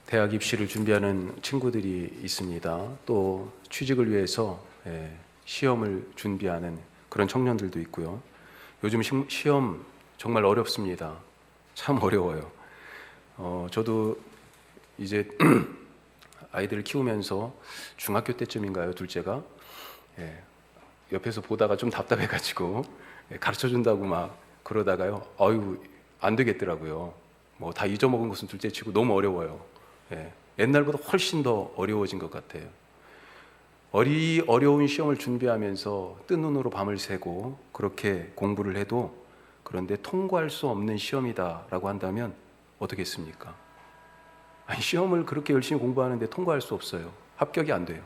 대학 입시를 준비하는 친구들이 있습니다. 또 취직을 위해서 시험을 준비하는 그런 청년들도 있고요. 요즘 시험 정말 어렵습니다. 참 어려워요. 저도 이제 아이들을 키우면서 중학교 때쯤인가요, 둘째가 옆에서 보다가 좀 답답해가지고 가르쳐 준다고 막 그러다가요, 안 되겠더라고요. 뭐 다 잊어먹은 것은 둘째 치고 너무 어려워요. 옛날보다 훨씬 더 어려워진 것 같아요. 어려운 시험을 준비하면서 뜬 눈으로 밤을 새고 그렇게 공부를 해도, 그런데 통과할 수 없는 시험이다라고 한다면 어떻겠습니까? 아니, 시험을 그렇게 열심히 공부하는데 통과할 수 없어요. 합격이 안 돼요.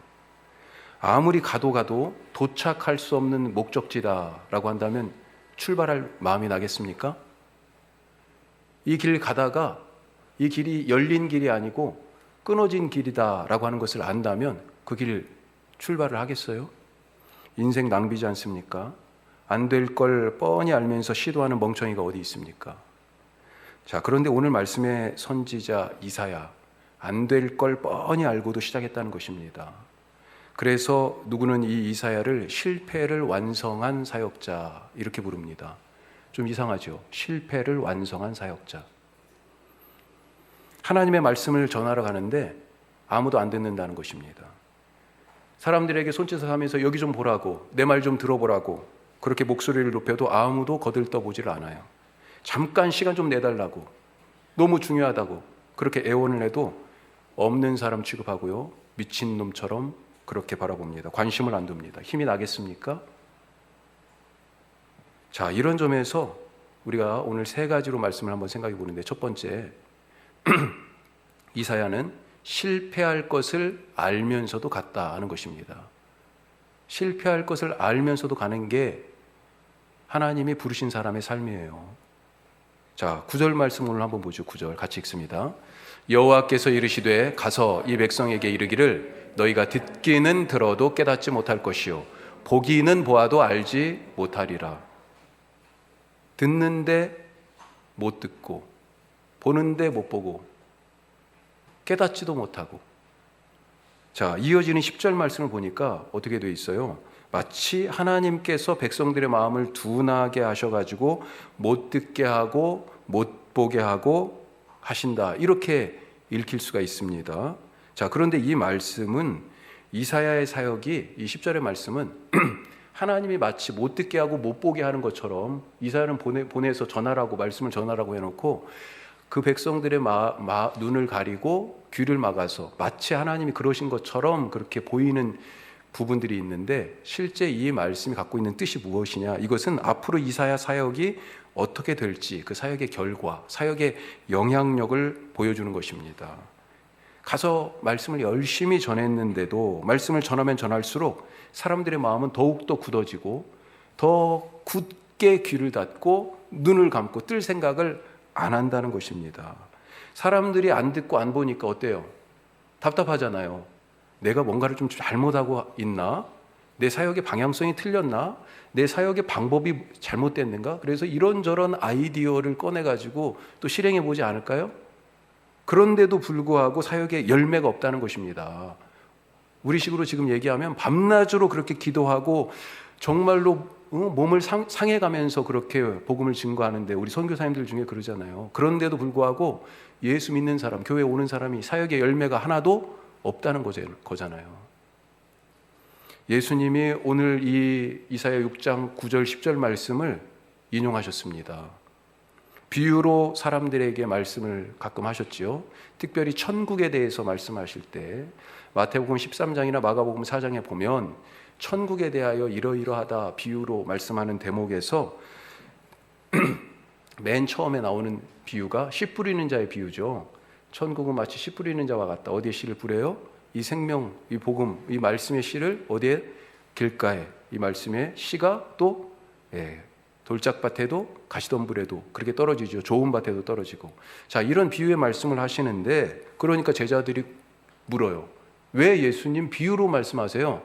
아무리 가도 도착할 수 없는 목적지다라고 한다면 출발할 마음이 나겠습니까? 이 길 가다가 이 길이 열린 길이 아니고 끊어진 길이다라고 하는 것을 안다면 그 길 출발을 하겠어요? 인생 낭비지 않습니까? 안 될 걸 뻔히 알면서 시도하는 멍청이가 어디 있습니까? 자, 그런데 오늘 말씀의 선지자 이사야, 안 될 걸 뻔히 알고도 시작했다는 것입니다. 그래서 누구는 이 이사야를 실패를 완성한 사역자 이렇게 부릅니다. 좀 이상하죠? 실패를 완성한 사역자. 하나님의 말씀을 전하러 가는데 아무도 안 듣는다는 것입니다. 사람들에게 손짓을 하면서 여기 좀 보라고, 내 말 좀 들어보라고 그렇게 목소리를 높여도 아무도 거들떠보질 않아요. 잠깐 시간 좀 내달라고, 너무 중요하다고 그렇게 애원을 해도 없는 사람 취급하고요, 미친놈처럼 그렇게 바라봅니다. 관심을 안 둡니다. 힘이 나겠습니까? 자, 이런 점에서 우리가 오늘 세 가지로 말씀을 한번 생각해 보는데, 첫 번째, 이사야는 실패할 것을 알면서도 갔다 하는 것입니다. 실패할 것을 알면서도 가는 게 하나님이 부르신 사람의 삶이에요. 자, 9절 말씀 오늘 한번 보죠. 9절 같이 읽습니다. 여호와께서 이르시되 가서 이 백성에게 이르기를 너희가 듣기는 들어도 깨닫지 못할 것이요 보기는 보아도 알지 못하리라. 듣는데 못 듣고, 보는데 못 보고, 깨닫지도 못하고. 자, 이어지는 10절 말씀을 보니까 어떻게 돼 있어요? 마치 하나님께서 백성들의 마음을 둔하게 하셔가지고 못 듣게 하고 못 보게 하고 하신다, 이렇게 읽힐 수가 있습니다. 자, 그런데 이 말씀은, 이사야의 사역이, 이 10절의 말씀은 하나님이 마치 못 듣게 하고 못 보게 하는 것처럼 이사야는 보내서 전하라고, 말씀을 전하라고 해놓고 그 백성들의 눈을 가리고 귀를 막아서 마치 하나님이 그러신 것처럼 그렇게 보이는 부분들이 있는데, 실제 이 말씀이 갖고 있는 뜻이 무엇이냐, 이것은 앞으로 이사야 사역이 어떻게 될지, 그 사역의 결과, 사역의 영향력을 보여주는 것입니다. 가서 말씀을 열심히 전했는데도 말씀을 전하면 전할수록 사람들의 마음은 더욱더 굳어지고 더 굳게 귀를 닫고 눈을 감고 뜰 생각을 안 한다는 것입니다. 사람들이 안 듣고 안 보니까 어때요? 답답하잖아요. 내가 뭔가를 좀 잘못하고 있나? 내 사역의 방향성이 틀렸나? 내 사역의 방법이 잘못됐는가? 그래서 이런저런 아이디어를 꺼내가지고 또 실행해 보지 않을까요? 그런데도 불구하고 사역에 열매가 없다는 것입니다. 우리식으로 지금 얘기하면 밤낮으로 그렇게 기도하고 정말로 몸을 상해가면서 그렇게 복음을 증거하는데, 우리 선교사님들 중에 그러잖아요. 그런데도 불구하고 예수 믿는 사람, 교회에 오는 사람이 사역의 열매가 하나도 없다는 거잖아요. 예수님이 오늘 이 이사야 6장 9절 10절 말씀을 인용하셨습니다. 비유로 사람들에게 말씀을 가끔 하셨지요. 특별히 천국에 대해서 말씀하실 때 마태복음 13장이나 마가복음 4장에 보면 천국에 대하여 이러이러하다 비유로 말씀하는 대목에서 맨 처음에 나오는 비유가 씨 뿌리는 자의 비유죠. 천국은 마치 씨 뿌리는 자와 같다. 어디에 씨를 뿌려요? 이 생명, 이 복음, 이 말씀의 씨를 어디에? 길가에. 이 말씀의 씨가 또 돌짝밭에도 가시덤불에도 그렇게 떨어지죠. 좋은 밭에도 떨어지고. 자, 이런 비유의 말씀을 하시는데, 그러니까 제자들이 물어요. 왜 예수님 비유로 말씀하세요?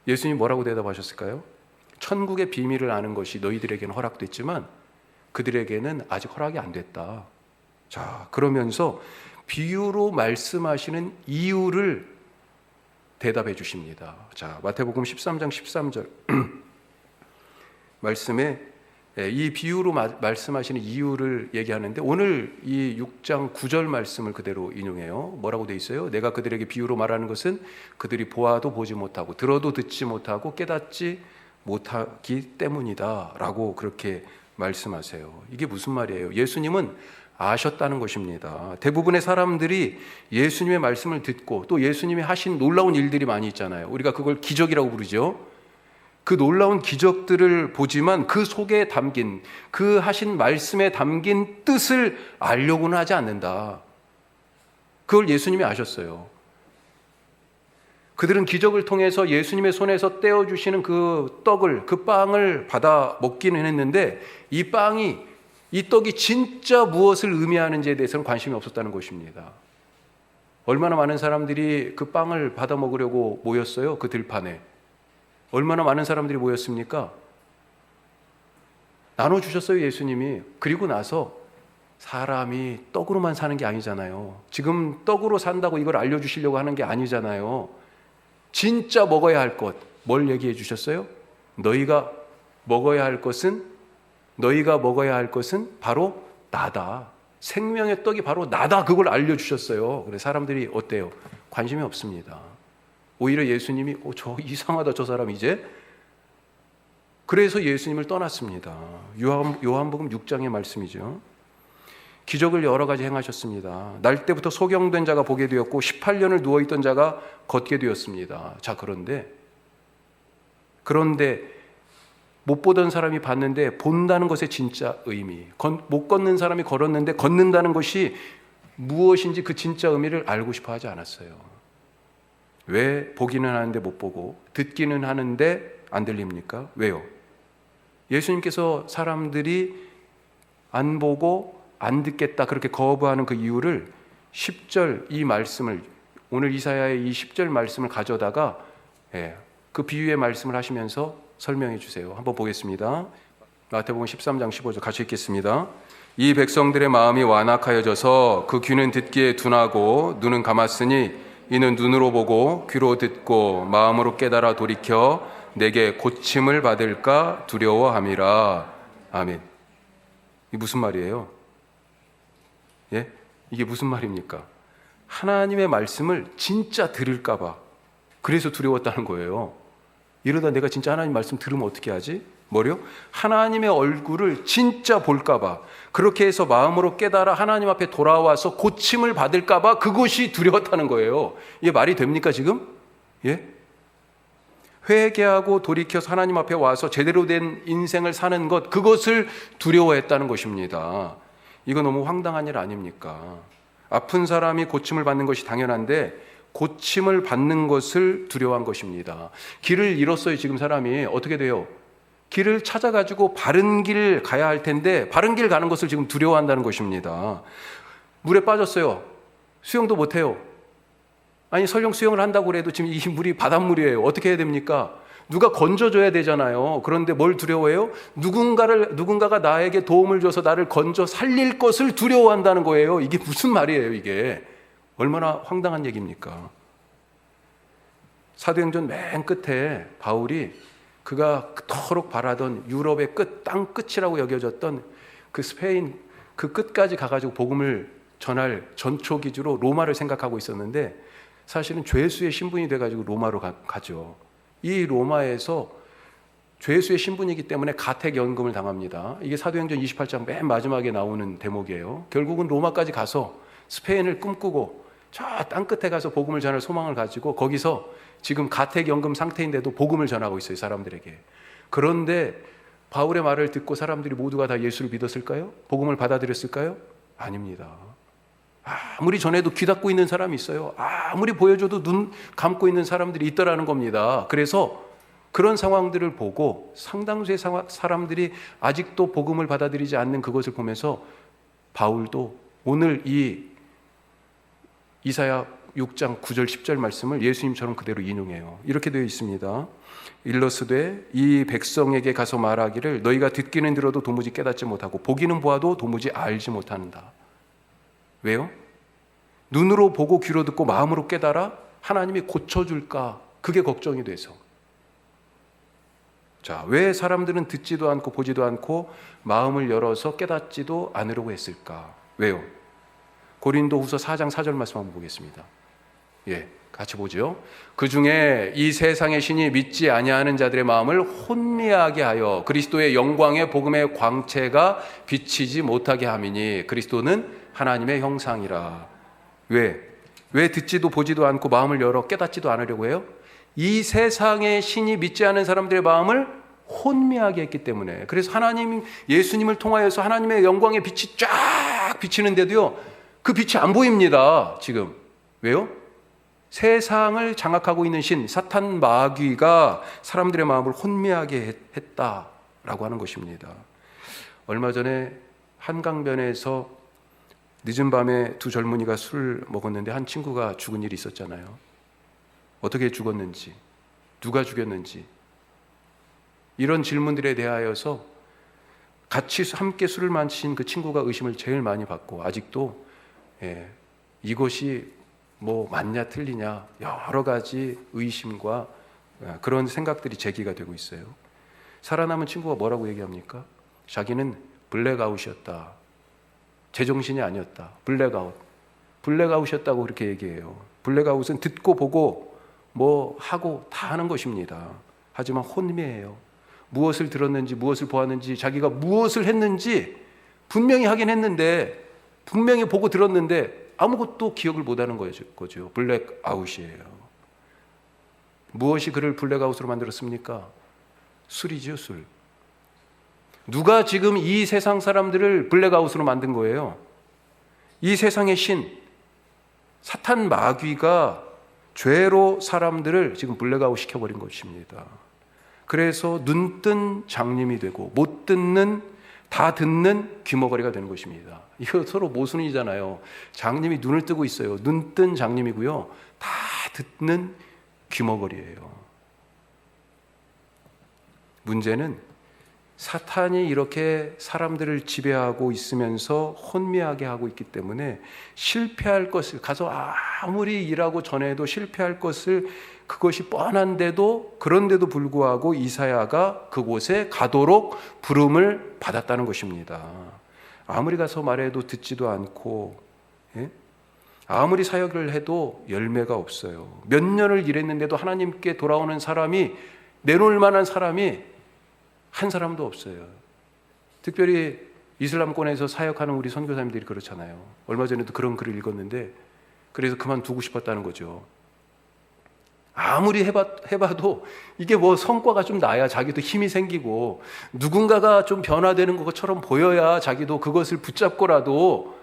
예수님 뭐라고 대답하셨을까요? 천국의 비밀을 아는 것이 너희들에게는 허락됐지만 그들에게는 아직 허락이 안 됐다. 자, 그러면서 비유로 말씀하시는 이유를 대답해 주십니다. 자, 마태복음 13장 13절 말씀에 이 비유로 말씀하시는 이유를 얘기하는데, 오늘 이 6장 9절 말씀을 그대로 인용해요. 뭐라고 돼 있어요? 내가 그들에게 비유로 말하는 것은 그들이 보아도 보지 못하고 들어도 듣지 못하고 깨닫지 못하기 때문이다 라고 그렇게 말씀하세요. 이게 무슨 말이에요? 예수님은 아셨다는 것입니다. 대부분의 사람들이 예수님의 말씀을 듣고 또 예수님이 하신 놀라운 일들이 많이 있잖아요. 우리가 그걸 기적이라고 부르죠. 그 놀라운 기적들을 보지만 그 속에 담긴, 그 하신 말씀에 담긴 뜻을 알려고는 하지 않는다. 그걸 예수님이 아셨어요. 그들은 기적을 통해서 예수님의 손에서 떼어주시는 그 떡을, 그 빵을 받아 먹기는 했는데, 이 떡이 진짜 무엇을 의미하는지에 대해서는 관심이 없었다는 것입니다. 얼마나 많은 사람들이 그 빵을 받아 먹으려고 모였어요, 그 들판에. 얼마나 많은 사람들이 모였습니까? 나눠주셨어요, 예수님이. 그리고 나서 사람이 떡으로만 사는 게 아니잖아요. 지금 떡으로 산다고 이걸 알려주시려고 하는 게 아니잖아요. 진짜 먹어야 할 것, 뭘 얘기해 주셨어요? 너희가 먹어야 할 것은 바로 나다. 생명의 떡이 바로 나다. 그걸 알려주셨어요. 그래서 사람들이 어때요? 관심이 없습니다. 오히려 예수님이 저 이상하다, 저 사람 이제. 그래서 예수님을 떠났습니다. 요한복음 6장의 말씀이죠. 기적을 여러 가지 행하셨습니다. 날 때부터 소경된 자가 보게 되었고 18년을 누워있던 자가 걷게 되었습니다. 자, 그런데 못 보던 사람이 봤는데 본다는 것의 진짜 의미, 못 걷는 사람이 걸었는데 걷는다는 것이 무엇인지 그 진짜 의미를 알고 싶어 하지 않았어요. 왜 보기는 하는데 못 보고 듣기는 하는데 안 들립니까? 왜요? 예수님께서 사람들이 안 보고 안 듣겠다 그렇게 거부하는 그 이유를 10절 이 말씀을, 오늘 이사야의 이 10절 말씀을 가져다가 그 비유의 말씀을 하시면서 설명해 주세요. 한번 보겠습니다. 마태복음 13장 15절 같이 읽겠습니다. 이 백성들의 마음이 완악하여져서 그 귀는 듣기에 둔하고 눈은 감았으니 이는 눈으로 보고 귀로 듣고 마음으로 깨달아 돌이켜 내게 고침을 받을까 두려워함이라. 아멘. 이게 무슨 말이에요? 예? 이게 무슨 말입니까? 하나님의 말씀을 진짜 들을까 봐 그래서 두려웠다는 거예요. 이러다 내가 진짜 하나님 말씀 들으면 어떻게 하지? 뭐요? 하나님의 얼굴을 진짜 볼까 봐, 그렇게 해서 마음으로 깨달아 하나님 앞에 돌아와서 고침을 받을까 봐 그것이 두려웠다는 거예요. 이게 말이 됩니까 지금? 예? 회개하고 돌이켜서 하나님 앞에 와서 제대로 된 인생을 사는 것, 그것을 두려워했다는 것입니다. 이거 너무 황당한 일 아닙니까? 아픈 사람이 고침을 받는 것이 당연한데 고침을 받는 것을 두려워한 것입니다. 길을 잃었어요. 지금 사람이 어떻게 돼요? 길을 찾아가지고 바른 길 가야 할 텐데 바른 길 가는 것을 지금 두려워한다는 것입니다. 물에 빠졌어요. 수영도 못해요. 아니 설령 수영을 한다고 해도 지금 이 물이 바닷물이에요. 어떻게 해야 됩니까? 누가 건져줘야 되잖아요. 그런데 뭘 두려워해요? 누군가가 나에게 도움을 줘서 나를 건져 살릴 것을 두려워한다는 거예요. 이게 무슨 말이에요, 이게? 얼마나 황당한 얘기입니까? 사도행전 맨 끝에 바울이 그가 그토록 바라던 유럽의 끝, 땅 끝이라고 여겨졌던 그 스페인 그 끝까지 가가지고 복음을 전할 전초 기주로 로마를 생각하고 있었는데 사실은 죄수의 신분이 돼가지고 로마로 가죠. 이 로마에서 죄수의 신분이기 때문에 가택연금을 당합니다. 이게 사도행전 28장 맨 마지막에 나오는 대목이에요. 결국은 로마까지 가서 스페인을 꿈꾸고 저 땅 끝에 가서 복음을 전할 소망을 가지고 거기서 지금 가택연금 상태인데도 복음을 전하고 있어요, 사람들에게. 그런데 바울의 말을 듣고 사람들이 모두가 다 예수를 믿었을까요? 복음을 받아들였을까요? 아닙니다. 아무리 전해도 귀 닫고 있는 사람이 있어요. 아무리 보여줘도 눈 감고 있는 사람들이 있더라는 겁니다. 그래서 그런 상황들을 보고 상당수의 사람들이 아직도 복음을 받아들이지 않는 그것을 보면서 바울도 오늘 이 이사야 6장 9절 10절 말씀을 예수님처럼 그대로 인용해요. 이렇게 되어 있습니다. 일러스되 이 백성에게 가서 말하기를 너희가 듣기는 들어도 도무지 깨닫지 못하고 보기는 보아도 도무지 알지 못한다. 왜요? 눈으로 보고 귀로 듣고 마음으로 깨달아 하나님이 고쳐줄까? 그게 걱정이 돼서. 자, 왜 사람들은 듣지도 않고 보지도 않고 마음을 열어서 깨닫지도 않으려고 했을까? 왜요? 고린도후서 4장 4절 말씀 한번 보겠습니다. 예, 같이 보죠. 그 중에 이 세상의 신이 믿지 아니하는 자들의 마음을 혼미하게 하여 그리스도의 영광의 복음의 광채가 비치지 못하게 함이니 그리스도는 하나님의 형상이라. 왜 듣지도 보지도 않고 마음을 열어 깨닫지도 않으려고 해요? 이 세상의 신이 믿지 않은 사람들의 마음을 혼미하게 했기 때문에. 그래서 하나님, 예수님을 통하여서 하나님의 영광의 빛이 쫙 비치는데도요, 그 빛이 안 보입니다, 지금. 왜요? 세상을 장악하고 있는 신, 사탄 마귀가 사람들의 마음을 혼미하게 했다라고 하는 것입니다. 얼마 전에 한강변에서 늦은 밤에 두 젊은이가 술을 먹었는데 한 친구가 죽은 일이 있었잖아요. 어떻게 죽었는지, 누가 죽였는지, 이런 질문들에 대하여서 같이 함께 술을 마신 그 친구가 의심을 제일 많이 받고, 아직도 이것이 뭐 맞냐 틀리냐 여러 가지 의심과 그런 생각들이 제기가 되고 있어요. 살아남은 친구가 뭐라고 얘기합니까? 자기는 블랙아웃이었다, 제정신이 아니었다, 블랙아웃이었다고 그렇게 얘기해요. 블랙아웃은 듣고 보고 뭐 하고 다 하는 것입니다. 하지만 혼미해요. 무엇을 들었는지 무엇을 보았는지, 자기가 무엇을 했는지 분명히 하긴 했는데, 분명히 보고 들었는데 아무것도 기억을 못하는 거죠. 블랙아웃이에요. 무엇이 그를 블랙아웃으로 만들었습니까? 술이죠, 술. 누가 지금 이 세상 사람들을 블랙아웃으로 만든 거예요? 이 세상의 신, 사탄 마귀가 죄로 사람들을 지금 블랙아웃 시켜버린 것입니다. 그래서 눈뜬 장님이 되고 못 듣는, 다 듣는 귀머거리가 되는 것입니다. 이거 서로 모순이잖아요. 장님이 눈을 뜨고 있어요. 눈뜬 장님이고요, 다 듣는 귀머거리예요. 문제는 사탄이 이렇게 사람들을 지배하고 있으면서 혼미하게 하고 있기 때문에 실패할 것을, 가서 아무리 일하고 전해도 실패할 것을, 그것이 뻔한데도, 그런데도 불구하고 이사야가 그곳에 가도록 부름을 받았다는 것입니다. 아무리 가서 말해도 듣지도 않고, 아무리 사역을 해도 열매가 없어요. 몇 년을 일했는데도 하나님께 돌아오는 사람이, 내놓을 만한 사람이 한 사람도 없어요. 특별히 이슬람권에서 사역하는 우리 선교사님들이 그렇잖아요. 얼마 전에도 그런 글을 읽었는데, 그래서 그만두고 싶었다는 거죠. 아무리 해봐도 이게 뭐 성과가 좀 나야 자기도 힘이 생기고, 누군가가 좀 변화되는 것처럼 보여야 자기도 그것을 붙잡고라도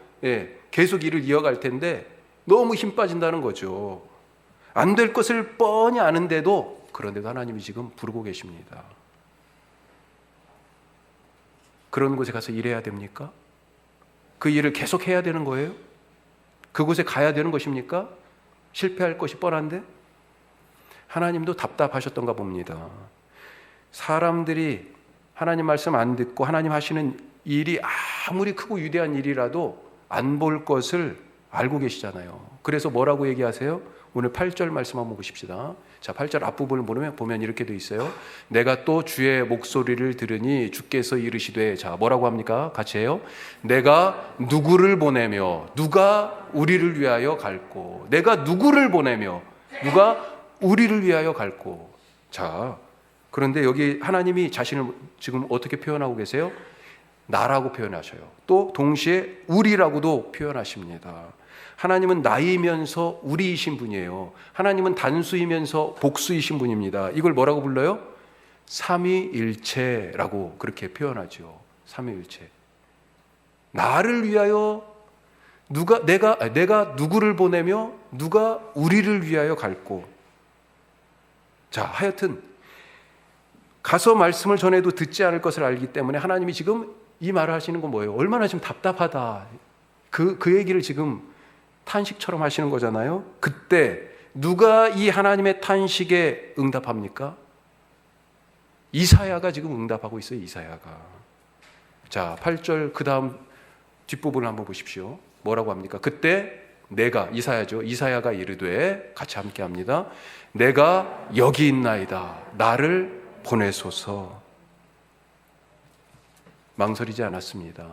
계속 일을 이어갈 텐데, 너무 힘 빠진다는 거죠. 안 될 것을 뻔히 아는데도, 그런데도 하나님이 지금 부르고 계십니다. 그런 곳에 가서 일해야 됩니까? 그 일을 계속 해야 되는 거예요? 그곳에 가야 되는 것입니까? 실패할 것이 뻔한데? 하나님도 답답하셨던가 봅니다. 사람들이 하나님 말씀 안 듣고 하나님 하시는 일이 아무리 크고 위대한 일이라도 안 볼 것을 알고 계시잖아요. 그래서 뭐라고 얘기하세요? 오늘 8절 말씀 한번 보십시다. 자, 8절 앞부분을 보면 이렇게 돼 있어요. 내가 또 주의 목소리를 들으니 주께서 이르시되, 자, 뭐라고 합니까? 같이 해요. 내가 누구를 보내며 누가 우리를 위하여 갈고. 내가 누구를 보내며 누가 우리를 위하여 갈고. 자, 그런데 여기 하나님이 자신을 지금 어떻게 표현하고 계세요? 나라고 표현하셔요. 또 동시에 우리라고도 표현하십니다. 하나님은 나이면서 우리이신 분이에요. 하나님은 단수이면서 복수이신 분입니다. 이걸 뭐라고 불러요? 삼위일체라고 그렇게 표현하죠. 삼위일체. 나를 위하여 내가 누구를 보내며 누가 우리를 위하여 갈고. 자, 하여튼 가서 말씀을 전해도 듣지 않을 것을 알기 때문에 하나님이 지금 이 말을 하시는 건 뭐예요? 얼마나 지금 답답하다. 그 얘기를 지금 탄식처럼 하시는 거잖아요. 그때 누가 이 하나님의 탄식에 응답합니까? 이사야가 지금 응답하고 있어요. 이사야가. 자, 8절 그 다음 뒷부분을 한번 보십시오. 뭐라고 합니까? 그때 내가 이사야죠. 이사야가 이르되 같이 함께 합니다. 내가 여기 있나이다. 나를 보내소서. 망설이지 않았습니다.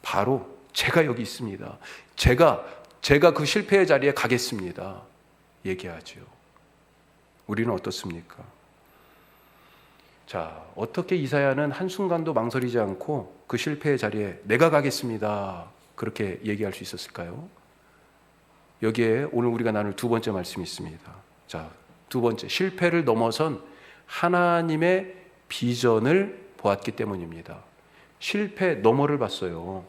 바로 제가 여기 있습니다. 제가 그 실패의 자리에 가겠습니다. 얘기하죠. 우리는 어떻습니까? 자, 어떻게 이사야는 한순간도 망설이지 않고 그 실패의 자리에 내가 가겠습니다. 그렇게 얘기할 수 있었을까요? 여기에 오늘 우리가 나눌 두 번째 말씀이 있습니다. 자, 두 번째, 실패를 넘어선 하나님의 비전을 보았기 때문입니다. 실패 너머를 봤어요.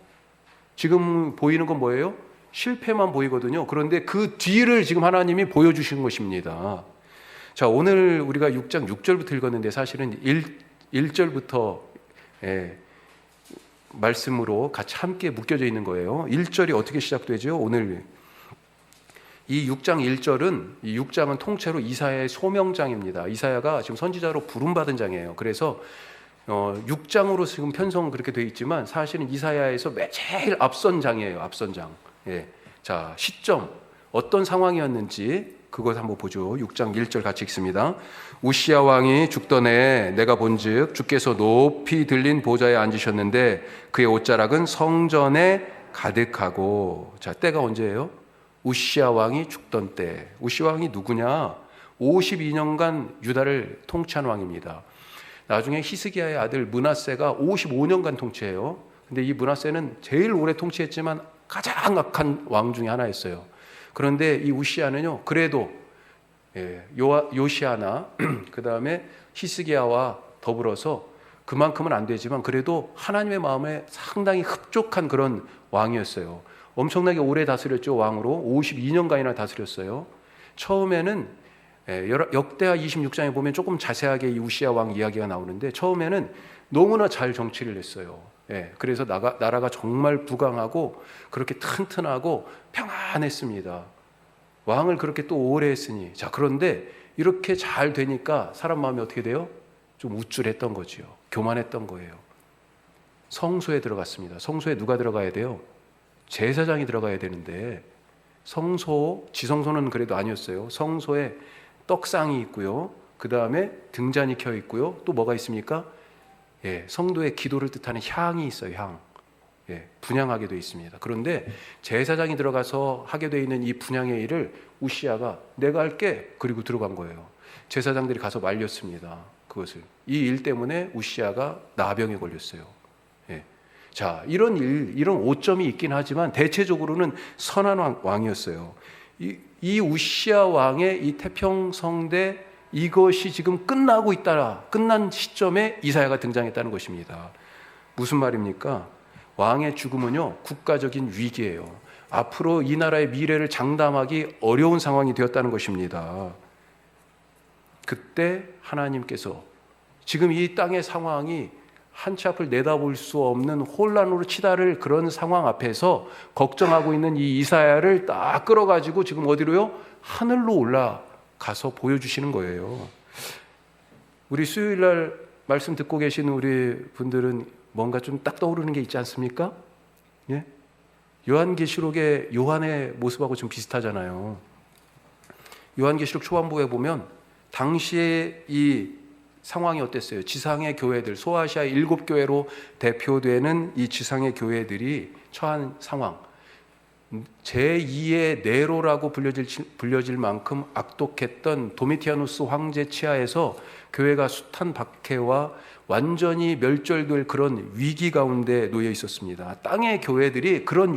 지금 보이는 건 뭐예요? 실패만 보이거든요. 그런데 그 뒤를 지금 하나님이 보여주신 것입니다. 자, 오늘 우리가 6장 6절부터 읽었는데 사실은 1절부터 말씀으로 같이 함께 묶여져 있는 거예요. 1절이 어떻게 시작되죠? 오늘 이 6장 1절은 이 6장은 통째로 이사야의 소명장입니다. 이사야가 지금 선지자로 부름받은 장이에요. 그래서 6장으로 지금 편성은 그렇게 되어 있지만 사실은 이사야에서 제일 앞선 장이에요. 앞선 장. 예. 자, 시점 어떤 상황이었는지 그것 한번 보죠. 6장 1절 같이 읽습니다. 우시야 왕이 죽던 해에 내가 본즉 주께서 높이 들린 보좌에 앉으셨는데 그의 옷자락은 성전에 가득하고. 자, 때가 언제예요? 우시야 왕이 죽던 때. 우시야 왕이 누구냐? 52년간 유다를 통치한 왕입니다. 나중에 히스기야의 아들 므낫세가 55년간 통치해요. 근데 이 므낫세는 제일 오래 통치했지만 가장 악한 왕 중에 하나였어요. 그런데 이 우시야는요, 그래도 요시아나 그 다음에 히스기야와 더불어서 그만큼은 안 되지만 그래도 하나님의 마음에 상당히 흡족한 그런 왕이었어요. 엄청나게 오래 다스렸죠. 왕으로 52년간이나 다스렸어요. 처음에는 역대하 26장에 보면 조금 자세하게 이 우시야 왕 이야기가 나오는데 처음에는 너무나 잘 정치를 했어요. 그래서 나라가 정말 부강하고 그렇게 튼튼하고 평안했습니다. 왕을 그렇게 또 오래 했으니. 자, 그런데 이렇게 잘 되니까 사람 마음이 어떻게 돼요? 좀 우쭐했던 거지요. 교만했던 거예요. 성소에 들어갔습니다. 성소에 누가 들어가야 돼요? 제사장이 들어가야 되는데 성소, 지성소는 그래도 아니었어요. 성소에 떡상이 있고요. 그 다음에 등잔이 켜 있고요. 또 뭐가 있습니까? 성도의 기도를 뜻하는 향이 있어요. 향. 분향하게 되어 있습니다. 그런데 제사장이 들어가서 하게 되어 있는 이 분향의 일을 우시야가 내가 할게. 그리고 들어간 거예요. 제사장들이 가서 말렸습니다. 그것을. 이 일 때문에 우시야가 나병에 걸렸어요. 자, 이런 오점이 있긴 하지만 대체적으로는 선한 왕이었어요. 이 우시야 왕의 이 태평성대 이것이 지금 끝나고 있다. 끝난 시점에 이사야가 등장했다는 것입니다. 무슨 말입니까? 왕의 죽음은요, 국가적인 위기예요. 앞으로 이 나라의 미래를 장담하기 어려운 상황이 되었다는 것입니다. 그때 하나님께서 지금 이 땅의 상황이 한치 앞을 내다볼 수 없는 혼란으로 치달을 그런 상황 앞에서 걱정하고 있는 이 이사야를 딱 끌어가지고 지금 어디로요? 하늘로 올라가서 보여주시는 거예요. 우리 수요일날 말씀 듣고 계신 우리 분들은 뭔가 좀 딱 떠오르는 게 있지 않습니까? 예? 요한계시록의 요한의 모습하고 좀 비슷하잖아요. 요한계시록 초반부에 보면 당시에 이 상황이 어땠어요? 지상의 교회들, 소아시아 7교회로 대표되는 이 지상의 교회들이 처한 상황. 제2의 네로라고 불려질 만큼 악독했던 도미티아누스 황제 치하에서 교회가 숱한 박해와 완전히 멸절될 그런 위기 가운데 놓여 있었습니다. 땅의 교회들이 그런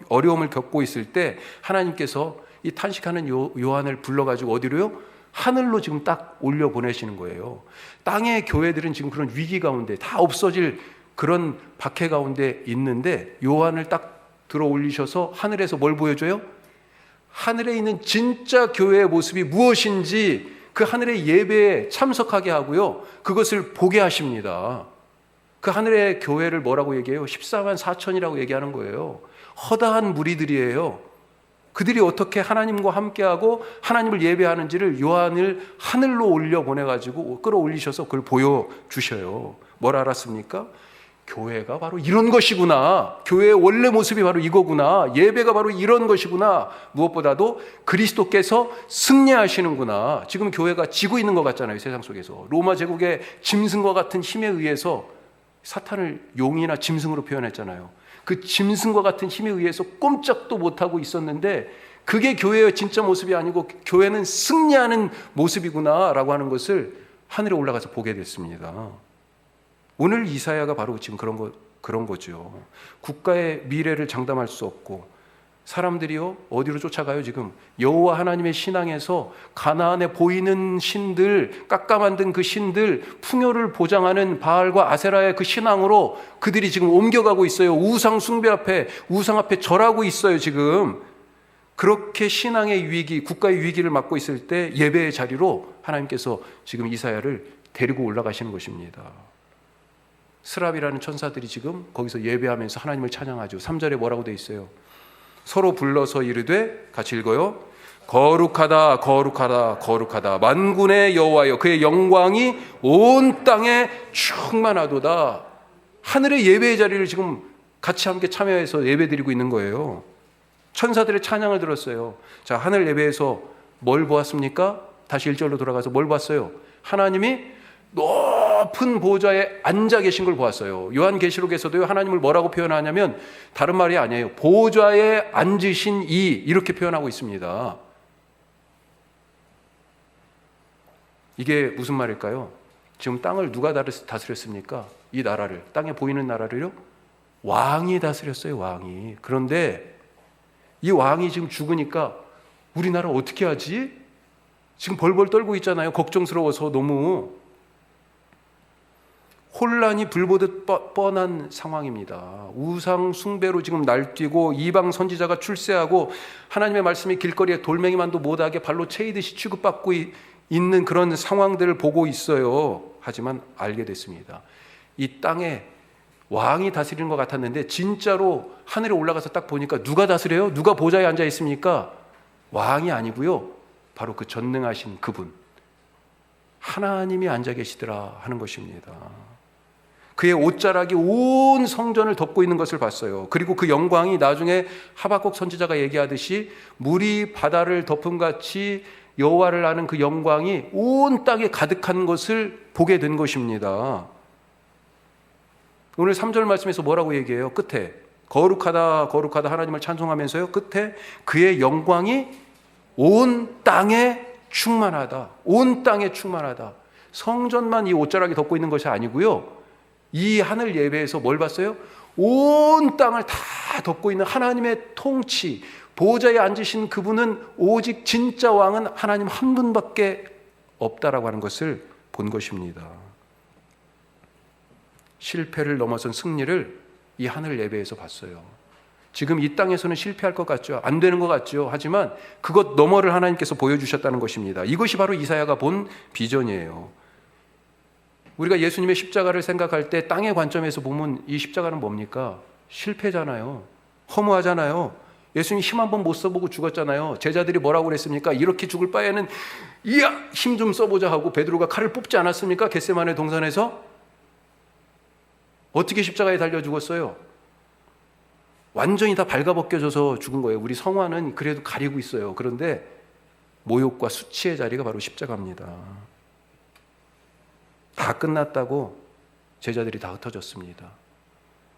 어려움을 겪고 있을 때 하나님께서 이 탄식하는 요한을 불러가지고 어디로요? 하늘로 지금 딱 올려 보내시는 거예요. 땅의 교회들은 지금 그런 위기 가운데 다 없어질 그런 박해 가운데 있는데 요한을 딱 들어 올리셔서 하늘에서 뭘 보여줘요? 하늘에 있는 진짜 교회의 모습이 무엇인지 그 하늘의 예배에 참석하게 하고요. 그것을 보게 하십니다. 그 하늘의 교회를 뭐라고 얘기해요? 14만 4천이라고 얘기하는 거예요. 허다한 무리들이에요. 그들이 어떻게 하나님과 함께하고 하나님을 예배하는지를 요한을 하늘로 올려 보내가지고 끌어올리셔서 그걸 보여주셔요. 뭘 알았습니까? 교회가 바로 이런 것이구나. 교회의 원래 모습이 바로 이거구나. 예배가 바로 이런 것이구나. 무엇보다도 그리스도께서 승리하시는구나. 지금 교회가 지고 있는 것 같잖아요. 세상 속에서. 로마 제국의 짐승과 같은 힘에 의해서 사탄을 용이나 짐승으로 표현했잖아요. 그 짐승과 같은 힘에 의해서 꼼짝도 못하고 있었는데 그게 교회의 진짜 모습이 아니고 교회는 승리하는 모습이구나 라고 하는 것을 하늘에 올라가서 보게 됐습니다. 오늘 이사야가 바로 지금 그런 거죠. 국가의 미래를 장담할 수 없고 사람들이요 어디로 쫓아가요? 지금 여호와 하나님의 신앙에서 가나안에 보이는 신들, 깎아 만든 그 신들, 풍요를 보장하는 바알과 아세라의 그 신앙으로 그들이 지금 옮겨가고 있어요. 우상 숭배 앞에, 우상 앞에 절하고 있어요. 지금 그렇게 신앙의 위기, 국가의 위기를 맞고 있을 때 예배의 자리로 하나님께서 지금 이사야를 데리고 올라가시는 것입니다. 스랍이라는 천사들이 지금 거기서 예배하면서 하나님을 찬양하죠. 3절에 뭐라고 돼 있어요? 서로 불러서 이르되, 같이 읽어요. 거룩하다 거룩하다 거룩하다 만군의 여호와여, 그의 영광이 온 땅에 충만하도다. 하늘의 예배의 자리를 지금 같이 함께 참여해서 예배드리고 있는 거예요. 천사들의 찬양을 들었어요. 자, 하늘 예배에서 뭘 보았습니까? 다시 1절로 돌아가서 뭘 봤어요? 하나님이 높은 보좌에 앉아 계신 걸 보았어요. 요한계시록에서도요, 하나님을 뭐라고 표현하냐면 다른 말이 아니에요. 보좌에 앉으신 이, 이렇게 표현하고 있습니다. 이게 무슨 말일까요? 지금 땅을 누가 다스렸습니까? 이 나라를, 땅에 보이는 나라를요? 왕이 다스렸어요. 왕이. 그런데 이 왕이 지금 죽으니까 우리나라 어떻게 하지? 지금 벌벌 떨고 있잖아요. 걱정스러워서 너무. 혼란이 불보듯 뻔한 상황입니다. 우상 숭배로 지금 날뛰고 이방 선지자가 출세하고 하나님의 말씀이 길거리에 돌멩이만도 못하게 발로 채이듯이 취급받고 있는 그런 상황들을 보고 있어요. 하지만 알게 됐습니다. 이 땅에 왕이 다스리는 것 같았는데 진짜로 하늘에 올라가서 딱 보니까 누가 다스려요? 누가 보좌에 앉아 있습니까? 왕이 아니고요. 바로 그 전능하신 그분, 하나님이 앉아 계시더라 하는 것입니다. 그의 옷자락이 온 성전을 덮고 있는 것을 봤어요. 그리고 그 영광이 나중에 하박국 선지자가 얘기하듯이 물이 바다를 덮음 같이 여호와를 아는 그 영광이 온 땅에 가득한 것을 보게 된 것입니다. 오늘 3절 말씀에서 뭐라고 얘기해요? 끝에 거룩하다 거룩하다 하나님을 찬송하면서요, 끝에 그의 영광이 온 땅에 충만하다. 온 땅에 충만하다. 성전만 이 옷자락이 덮고 있는 것이 아니고요, 이 하늘 예배에서 뭘 봤어요? 온 땅을 다 덮고 있는 하나님의 통치, 보좌에 앉으신 그분은 오직 진짜 왕은 하나님 한 분밖에 없다라고 하는 것을 본 것입니다. 실패를 넘어선 승리를 이 하늘 예배에서 봤어요. 지금 이 땅에서는 실패할 것 같죠. 안 되는 것 같죠. 하지만 그것 너머를 하나님께서 보여주셨다는 것입니다. 이것이 바로 이사야가 본 비전이에요. 우리가 예수님의 십자가를 생각할 때 땅의 관점에서 보면 이 십자가는 뭡니까? 실패잖아요. 허무하잖아요. 예수님 힘 한 번 못 써보고 죽었잖아요. 제자들이 뭐라고 그랬습니까? 이렇게 죽을 바에는 이야 힘 좀 써보자 하고 베드로가 칼을 뽑지 않았습니까? 겟세마네 동산에서. 어떻게 십자가에 달려 죽었어요? 완전히 다 발가벗겨져서 죽은 거예요. 우리 성화는 그래도 가리고 있어요. 그런데 모욕과 수치의 자리가 바로 십자가입니다. 다 끝났다고 제자들이 다 흩어졌습니다.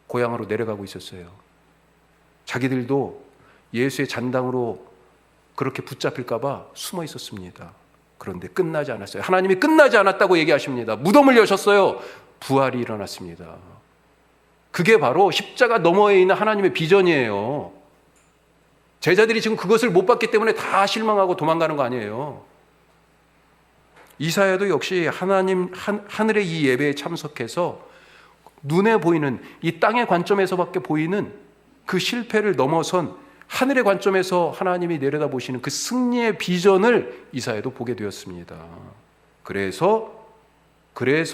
고향으로 내려가고 있었어요. 자기들도 예수의 잔당으로 그렇게 붙잡힐까 봐 숨어 있었습니다. 그런데 끝나지 않았어요. 하나님이 끝나지 않았다고 얘기하십니다. 무덤을 여셨어요. 부활이 일어났습니다. 그게 바로 십자가 너머에 있는 하나님의 비전이에요. 제자들이 지금 그것을 못 봤기 때문에 다 실망하고 도망가는 거 아니에요. 이사야도 역시 하늘의 이 예배에 참석해서 눈에 보이는 이 땅의 관점에서밖에 보이는 그 실패를 넘어선 하늘의 관점에서 하나님이 내려다보시는 그 승리의 비전을 이사야도 보게 되었습니다. 그래서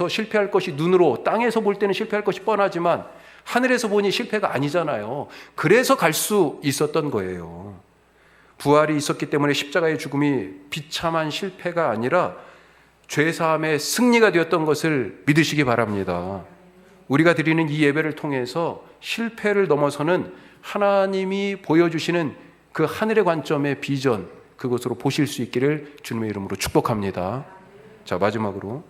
실패할 것이 눈으로, 땅에서 볼 때는 실패할 것이 뻔하지만 하늘에서 보니 실패가 아니잖아요. 그래서 갈 수 있었던 거예요. 부활이 있었기 때문에 십자가의 죽음이 비참한 실패가 아니라 죄사함의 승리가 되었던 것을 믿으시기 바랍니다. 우리가 드리는 이 예배를 통해서 실패를 넘어서는 하나님이 보여주시는 그 하늘의 관점의 비전, 그것으로 보실 수 있기를 주님의 이름으로 축복합니다. 자, 마지막으로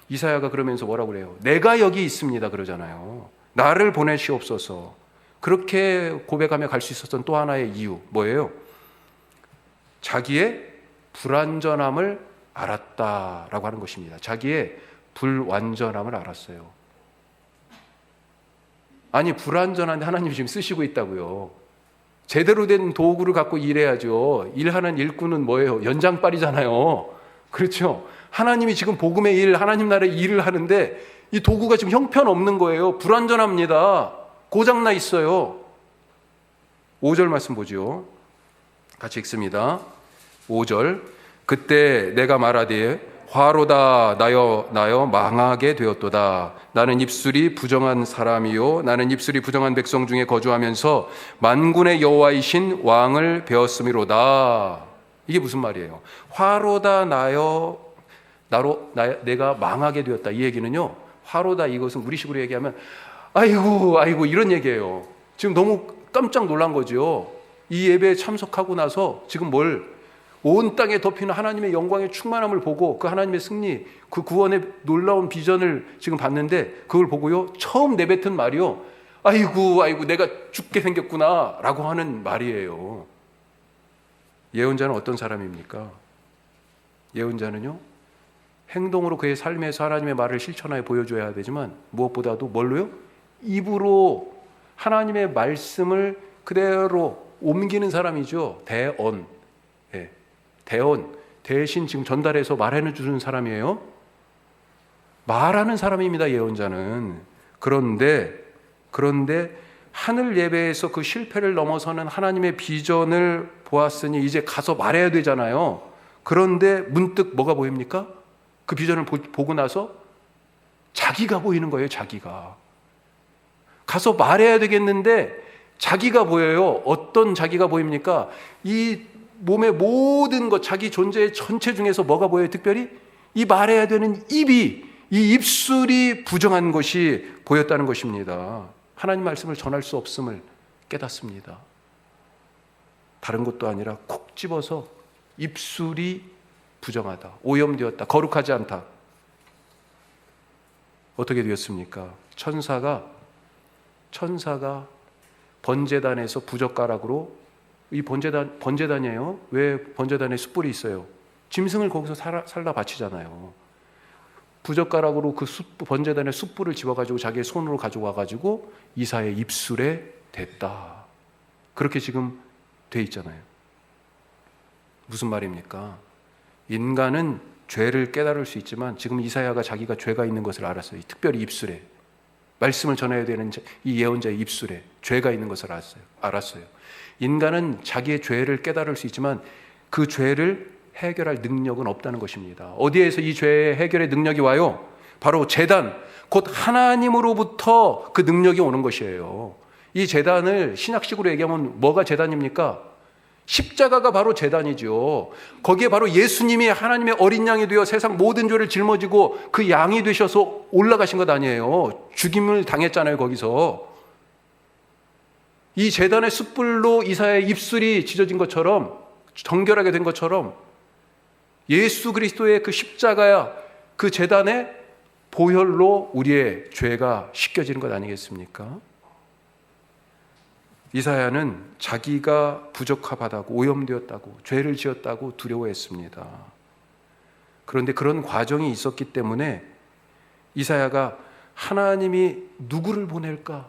이사야가 그러면서 뭐라고 그래요? 내가 여기 있습니다 그러잖아요. 나를 보내시옵소서. 그렇게 고백하며 갈 수 있었던 또 하나의 이유 뭐예요? 자기의 불완전함을 알았다라고 하는 것입니다. 자기의 불완전함을 알았어요. 아니, 불완전한데 하나님이 지금 쓰시고 있다고요. 제대로 된 도구를 갖고 일해야죠. 일하는 일꾼은 뭐예요? 연장빨이잖아요. 그렇죠? 하나님이 지금 복음의 일, 하나님 나라의 일을 하는데 이 도구가 지금 형편없는 거예요. 불완전합니다. 고장나 있어요. 5절 말씀 보죠. 같이 읽습니다. 5절. 그때 내가 말하되 화로다 나여 망하게 되었도다. 나는 입술이 부정한 사람이요 나는 입술이 부정한 백성 중에 거주하면서 만군의 여호와이신 왕을 배웠음이로다. 이게 무슨 말이에요? 화로다 내가 망하게 되었다. 이 얘기는요, 화로다 이것은 우리식으로 얘기하면 아이고 이런 얘기예요. 지금 너무 깜짝 놀란 거죠. 이 예배에 참석하고 나서 지금 온 땅에 덮이는 하나님의 영광의 충만함을 보고 그 하나님의 승리, 그 구원의 놀라운 비전을 지금 봤는데 그걸 보고요, 처음 내뱉은 말이요, 아이고 내가 죽게 생겼구나 라고 하는 말이에요. 예언자는 어떤 사람입니까? 예언자는요, 행동으로 그의 삶에서 하나님의 말을 실천하여 보여줘야 되지만 무엇보다도 뭘로요? 입으로 하나님의 말씀을 그대로 옮기는 사람이죠. 대언. 대언, 대신 지금 전달해서 말해 주는 사람이에요. 말하는 사람입니다, 예언자는. 그런데 하늘 예배에서 그 실패를 넘어서는 하나님의 비전을 보았으니 이제 가서 말해야 되잖아요. 그런데 문득 뭐가 보입니까? 그 비전을 보고 나서 자기가 보이는 거예요. 자기가 가서 말해야 되겠는데 자기가 보여요. 어떤 자기가 보입니까? 이 몸의 모든 것, 자기 존재의 전체 중에서 뭐가 보여요? 특별히 이 말해야 되는 이 입술이 부정한 것이 보였다는 것입니다. 하나님 말씀을 전할 수 없음을 깨닫습니다. 다른 것도 아니라 콕 집어서 입술이 부정하다, 오염되었다, 거룩하지 않다. 어떻게 되었습니까? 천사가 번제단에서 부젓가락으로, 이 번제단이에요. 왜 번제단에 숯불이 있어요? 짐승을 거기서 살라 바치잖아요. 부젓가락으로 그 번제단에 숯불을 집어가지고 자기의 손으로 가져와가지고 이사의 입술에 댔다. 그렇게 지금 돼 있잖아요. 무슨 말입니까? 인간은 죄를 깨달을 수 있지만 지금 이사야가 자기가 죄가 있는 것을 알았어요. 특별히 입술에, 말씀을 전해야 되는 이 예언자의 입술에 죄가 있는 것을 알았어요. 인간은 자기의 죄를 깨달을 수 있지만 그 죄를 해결할 능력은 없다는 것입니다. 어디에서 이 죄의 해결의 능력이 와요? 바로 제단, 곧 하나님으로부터 그 능력이 오는 것이에요. 이 제단을 신약식으로 얘기하면 뭐가 제단입니까? 십자가가 바로 제단이죠. 거기에 바로 예수님이 하나님의 어린 양이 되어 세상 모든 죄를 짊어지고 그 양이 되셔서 올라가신 것 아니에요. 죽임을 당했잖아요, 거기서. 이 제단의 숯불로 이사야의 입술이 찢어진 것처럼, 정결하게 된 것처럼 예수 그리스도의 그 십자가야 그 제단의 보혈로 우리의 죄가 씻겨지는 것 아니겠습니까? 이사야는 자기가 부적합하다고, 오염되었다고, 죄를 지었다고 두려워했습니다. 그런데 그런 과정이 있었기 때문에 이사야가 하나님이 누구를 보낼까?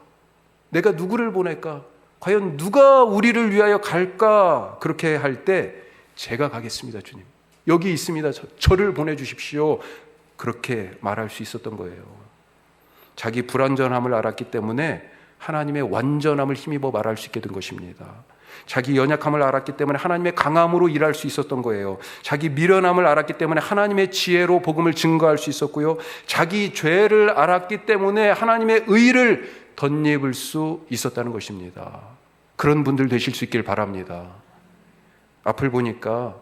내가 누구를 보낼까? 과연 누가 우리를 위하여 갈까? 그렇게 할 때 제가 가겠습니다, 주님. 여기 있습니다. 저를 보내주십시오. 그렇게 말할 수 있었던 거예요. 자기 불완전함을 알았기 때문에 하나님의 완전함을 힘입어 말할 수 있게 된 것입니다. 자기 연약함을 알았기 때문에 하나님의 강함으로 일할 수 있었던 거예요. 자기 미련함을 알았기 때문에 하나님의 지혜로 복음을 증거할 수 있었고요. 자기 죄를 알았기 때문에 하나님의 의를 덧입을 수 있었다는 것입니다. 그런 분들 되실 수 있길 바랍니다. 앞을 보니까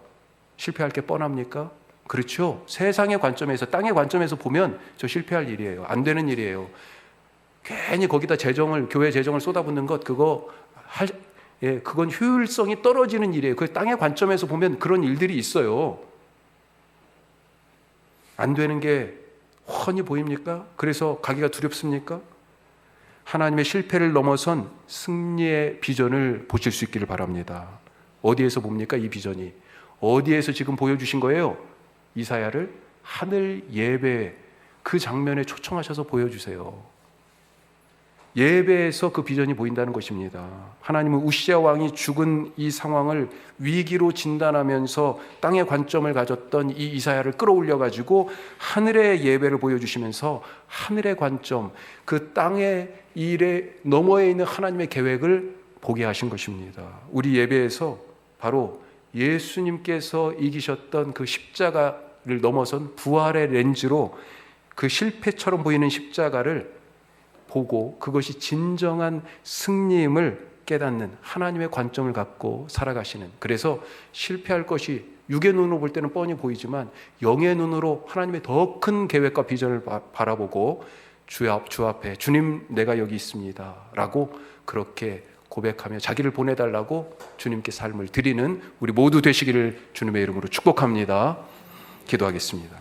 실패할 게 뻔합니까? 그렇죠. 세상의 관점에서, 땅의 관점에서 보면 저 실패할 일이에요. 안 되는 일이에요. 괜히 거기다 교회 재정을 쏟아붓는 것, 그건 효율성이 떨어지는 일이에요. 그 땅의 관점에서 보면 그런 일들이 있어요. 안 되는 게 훤히 보입니까? 그래서 가기가 두렵습니까? 하나님의 실패를 넘어선 승리의 비전을 보실 수 있기를 바랍니다. 어디에서 봅니까? 이 비전이 어디에서 지금 보여주신 거예요? 이사야를 하늘 예배 그 장면에 초청하셔서 보여주세요. 예배에서 그 비전이 보인다는 것입니다. 하나님은 우시아 왕이 죽은 이 상황을 위기로 진단하면서 땅의 관점을 가졌던 이 이사야를 끌어올려 가지고 하늘의 예배를 보여주시면서 하늘의 관점, 그 땅의 일에 너머에 있는 하나님의 계획을 보게 하신 것입니다. 우리 예배에서 바로 예수님께서 이기셨던 그 십자가를 넘어선 부활의 렌즈로 그 실패처럼 보이는 십자가를 보고 그것이 진정한 승리임을 깨닫는 하나님의 관점을 갖고 살아가시는, 그래서 실패할 것이 육의 눈으로 볼 때는 뻔히 보이지만 영의 눈으로 하나님의 더 큰 계획과 비전을 바라보고 주 앞에 주님 내가 여기 있습니다 라고 그렇게 고백하며 자기를 보내달라고 주님께 삶을 드리는 우리 모두 되시기를 주님의 이름으로 축복합니다. 기도하겠습니다.